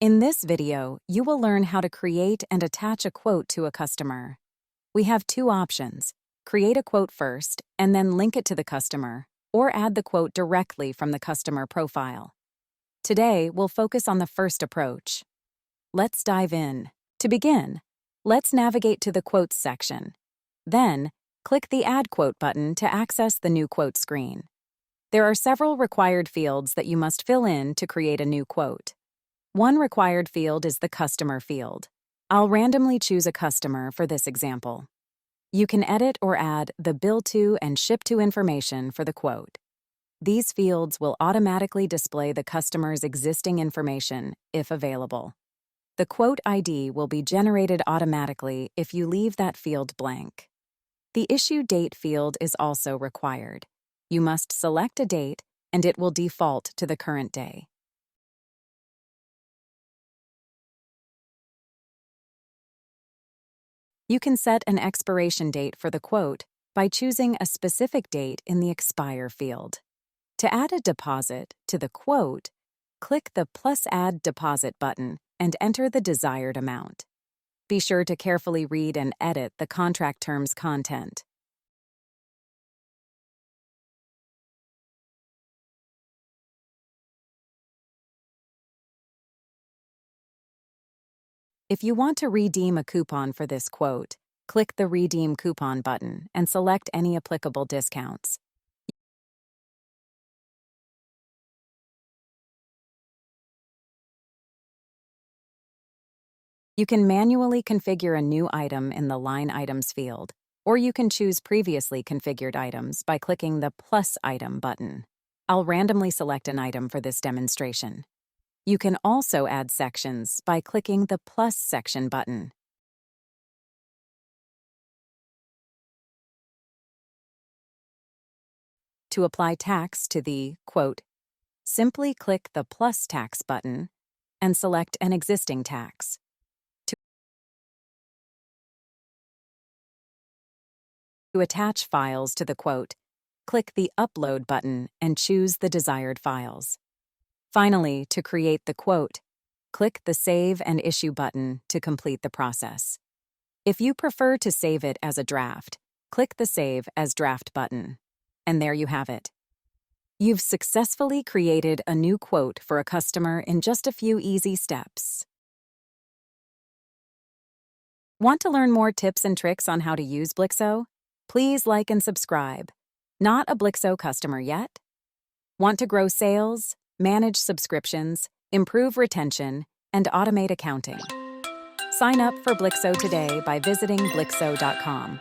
In this video, you will learn how to create and attach a quote to a customer. We have two options: create a quote first and then link it to the customer, or add the quote directly from the customer profile. Today, we'll focus on the first approach. Let's dive in. To begin, let's navigate to the Quotes section. Then, click the Add Quote button to access the new quote screen. There are several required fields that you must fill in to create a new quote. One required field is the Customer field. I'll randomly choose a customer for this example. You can edit or add the bill to and ship to information for the quote. These fields will automatically display the customer's existing information if available. The quote ID will be generated automatically if you leave that field blank. The Issue Date field is also required. You must select a date, and it will default to the current day. You can set an expiration date for the quote by choosing a specific date in the Expire field. To add a deposit to the quote, click the +Add Deposit button and enter the desired amount. Be sure to carefully read and edit the contract terms content. If you want to redeem a coupon for this quote, click the Redeem Coupon button and select any applicable discounts. You can manually configure a new item in the Line Items field, or you can choose previously configured items by clicking the Plus Item button. I'll randomly select an item for this demonstration. You can also add sections by clicking the Plus Section button. To apply tax to the quote, simply click the Plus Tax button and select an existing tax. To attach files to the quote, click the Upload button and choose the desired files. Finally, to create the quote, click the Save and Issue button to complete the process. If you prefer to save it as a draft, click the Save as Draft button. And there you have it. You've successfully created a new quote for a customer in just a few easy steps. Want to learn more tips and tricks on how to use Blixo? Please like and subscribe. Not a Blixo customer yet? Want to grow sales, manage subscriptions, improve retention, and automate accounting? Sign up for Blixo today by visiting Blixo.com.